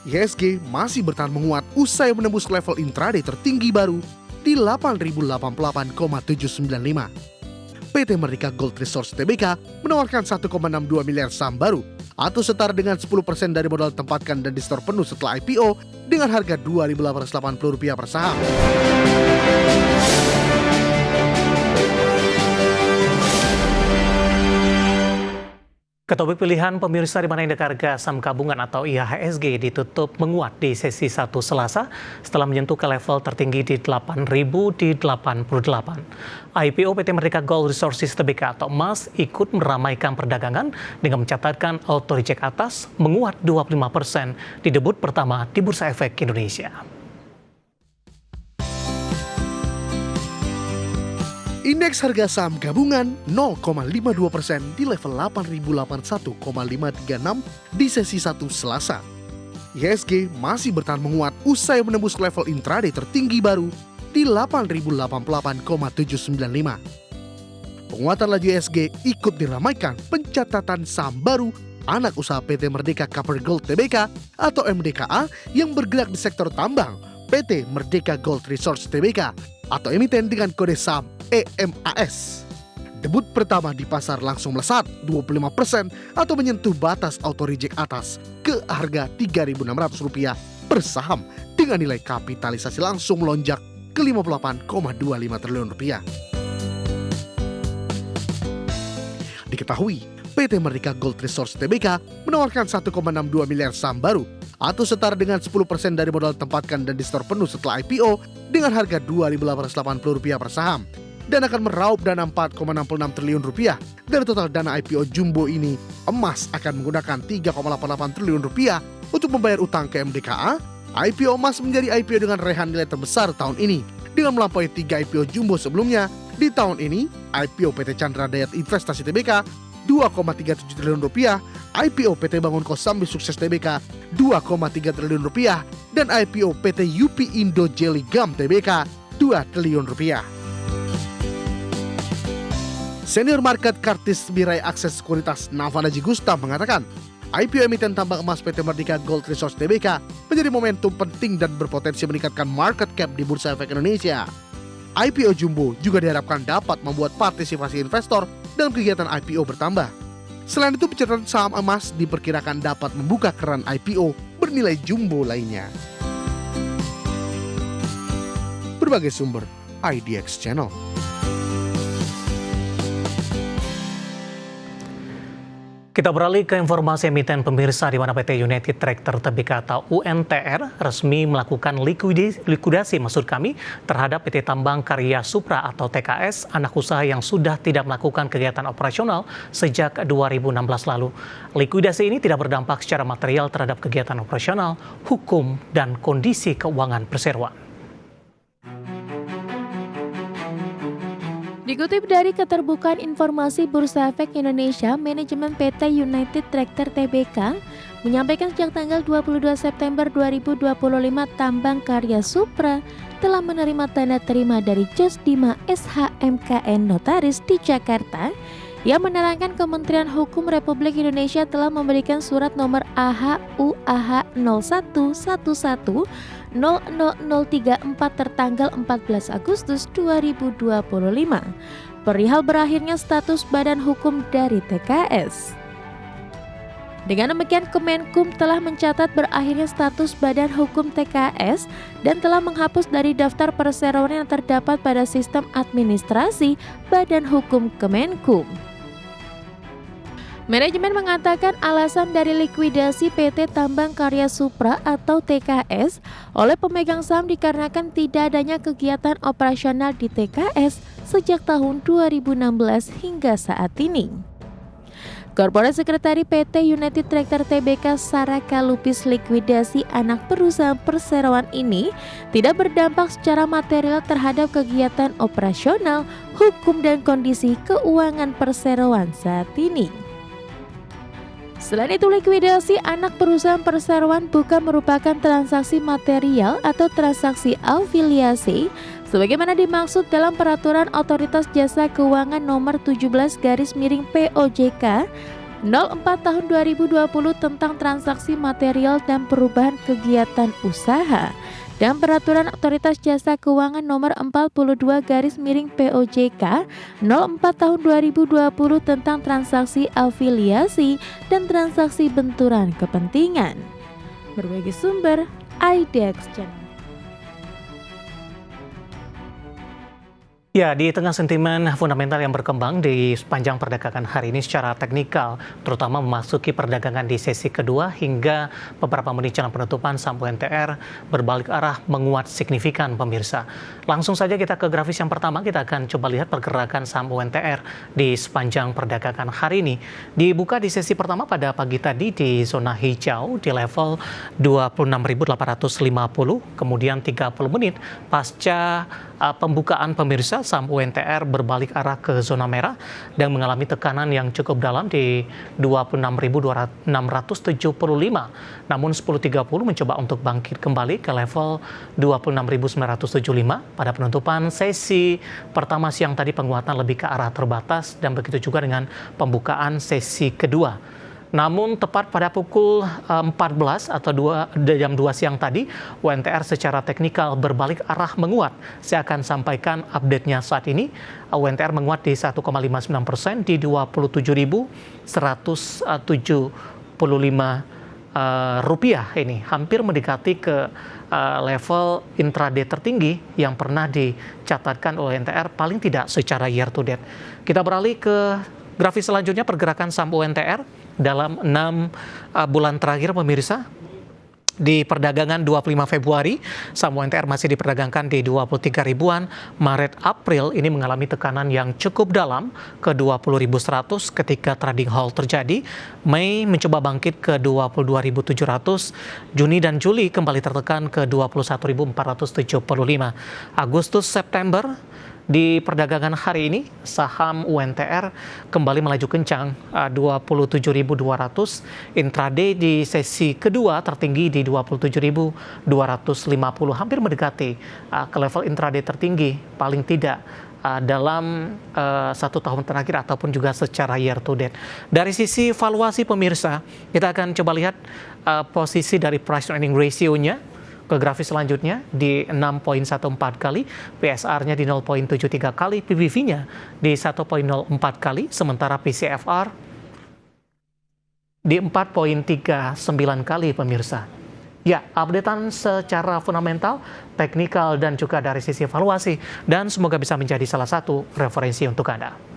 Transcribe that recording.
IHSG masih bertahan menguat usai menembus level intraday tertinggi baru di 8.088,795. PT Merdeka Gold Resources Tbk menawarkan 1,62 miliar saham baru atau setara dengan 10% dari modal tempatkan dan di store penuh setelah IPO dengan harga Rp2.880 per saham. Ketopik pilihan pemirsa di mana indeks harga saham gabungan atau IHSG ditutup menguat di sesi 1 Selasa setelah menyentuh ke level tertinggi di 8.088. IPO PT Merdeka Gold Resources Tbk atau MAS ikut meramaikan perdagangan dengan mencatatkan auto reject atas menguat 25% di debut pertama di Bursa Efek Indonesia. Indeks harga saham gabungan 0,52% di level 8.081,536 di sesi 1 Selasa. IHSG masih bertahan menguat usai menembus level intraday tertinggi baru di 8.088,795. Penguatan laju IHSG ikut diramaikan pencatatan saham baru anak usaha PT Merdeka Copper Gold Tbk atau MDKA yang bergerak di sektor tambang, PT Merdeka Gold Resources Tbk atau emiten dengan kode saham EMAS. Debut pertama di pasar langsung melesat 25% atau menyentuh batas auto reject atas ke harga Rp3.600 per saham dengan nilai kapitalisasi langsung melonjak ke Rp58,25 triliun. Diketahui, PT Merdeka Gold Resources Tbk menawarkan 1,62 miliar saham baru atau setara dengan 10% dari modal tempatkan dan di store penuh setelah IPO dengan harga Rp2.880 per saham dan akan meraup dana Rp4,66 triliun dari total dana IPO jumbo ini. Emas akan menggunakan Rp3,88 triliun untuk membayar utang ke MDKA. IPO emas menjadi IPO dengan raihan nilai terbesar tahun ini dengan melampaui 3 IPO jumbo sebelumnya. Di tahun ini, IPO PT Chandra Dayat Investasi Tbk Rp2,37 triliun, IPO PT Bangun Kosambi Sukses Tbk Rp2,3 triliun dan IPO PT UP Indo Jelly Gum Tbk Rp2 triliun. Senior Market Kartis Birai Akses Sekuritas Navanaji Gusta mengatakan, IPO emiten tambang emas PT Merdeka Gold Resources Tbk menjadi momentum penting dan berpotensi meningkatkan market cap di Bursa Efek Indonesia. IPO jumbo juga diharapkan dapat membuat partisipasi investor dalam kegiatan IPO bertambah. Selain itu, pencatatan saham emas diperkirakan dapat membuka keran IPO bernilai jumbo lainnya. Berbagai sumber, IDX Channel. Kita beralih ke informasi emiten pemirsa di mana PT United Tractor Tbk atau UNTR resmi melakukan likuidasi terhadap PT Tambang Karya Supra atau TKS, anak usaha yang sudah tidak melakukan kegiatan operasional sejak 2016 lalu. Likuidasi ini tidak berdampak secara material terhadap kegiatan operasional, hukum, dan kondisi keuangan perseroan. Dikutip dari Keterbukaan Informasi Bursa Efek Indonesia, manajemen PT United Tractor Tbk menyampaikan sejak tanggal 22 September 2025 Tambang Karya Supra telah menerima tanda terima dari Josdima SHMKN Notaris di Jakarta yang menerangkan Kementerian Hukum Republik Indonesia telah memberikan surat nomor AH-UAH 0111 00034 tertanggal 14 Agustus 2025 perihal berakhirnya status badan hukum dari TKS. Dengan demikian, Kemenkum telah mencatat berakhirnya status badan hukum TKS dan telah menghapus dari daftar perseroan yang terdapat pada sistem administrasi badan hukum Kemenkum. Manajemen mengatakan alasan dari likuidasi PT Tambang Karya Supra atau TKS oleh pemegang saham dikarenakan tidak adanya kegiatan operasional di TKS sejak tahun 2016 hingga saat ini. Korporat Sekretari PT United Tractor Tbk Saraka Lupis likuidasi anak perusahaan perseroan ini tidak berdampak secara material terhadap kegiatan operasional, hukum, dan kondisi keuangan perseroan saat ini. Selain itu, likuidasi anak perusahaan perseroan bukan merupakan transaksi material atau transaksi afiliasi sebagaimana dimaksud dalam Peraturan Otoritas Jasa Keuangan Nomor 17/POJK 04 tahun 2020 tentang transaksi material dan perubahan kegiatan usaha, dan Peraturan Otoritas Jasa Keuangan Nomor 42/POJK 04 tahun 2020 tentang transaksi afiliasi dan transaksi benturan kepentingan. Berbagai sumber, IDX Channel. Ya, di tengah sentimen fundamental yang berkembang di sepanjang perdagangan hari ini secara teknikal, terutama memasuki perdagangan di sesi kedua hingga beberapa menit jelang penutupan, saham UNTR berbalik arah menguat signifikan pemirsa. Langsung saja kita ke grafis yang pertama, kita akan coba lihat pergerakan saham UNTR di sepanjang perdagangan hari ini. Dibuka di sesi pertama pada pagi tadi di zona hijau di level 26.850, kemudian 30 menit pasca pembukaan pemirsa, saham UNTR berbalik arah ke zona merah dan mengalami tekanan yang cukup dalam di 26.675. Namun 10.30 mencoba untuk bangkit kembali ke level 26.975 pada penutupan sesi pertama siang tadi. Penguatan lebih ke arah terbatas dan begitu juga dengan pembukaan sesi kedua. Namun tepat pada pukul 14 atau jam 2 siang tadi, UNTR secara teknikal berbalik arah menguat. Saya akan sampaikan update-nya saat ini. UNTR menguat di 1,59% di 27.175 rupiah ini. Hampir mendekati ke level intraday tertinggi yang pernah dicatatkan oleh UNTR paling tidak secara year to date. Kita beralih ke grafis selanjutnya, pergerakan saham UNTR dalam 6 bulan terakhir pemirsa. Di perdagangan 25 Februari, saham UNTR masih diperdagangkan di 23 ribuan. Maret April ini mengalami tekanan yang cukup dalam ke 20.100 ketika trading halt terjadi. Mei mencoba bangkit ke 22.700. Juni dan Juli kembali tertekan ke 21.475. Agustus September di perdagangan hari ini, saham UNTR kembali melaju kencang 27.200. Intraday di sesi kedua tertinggi di 27.250, hampir mendekati ke level intraday tertinggi paling tidak dalam 1 tahun terakhir ataupun juga secara year to date. Dari sisi valuasi pemirsa, kita akan coba lihat posisi dari price earning ratio-nya. Ke grafis selanjutnya di 6,14 kali, PSR-nya di 0,73 kali, PBV-nya di 1,04 kali, sementara PCFR di 4,39 kali pemirsa. Ya, updatean secara fundamental, teknikal dan juga dari sisi valuasi, dan semoga bisa menjadi salah satu referensi untuk Anda.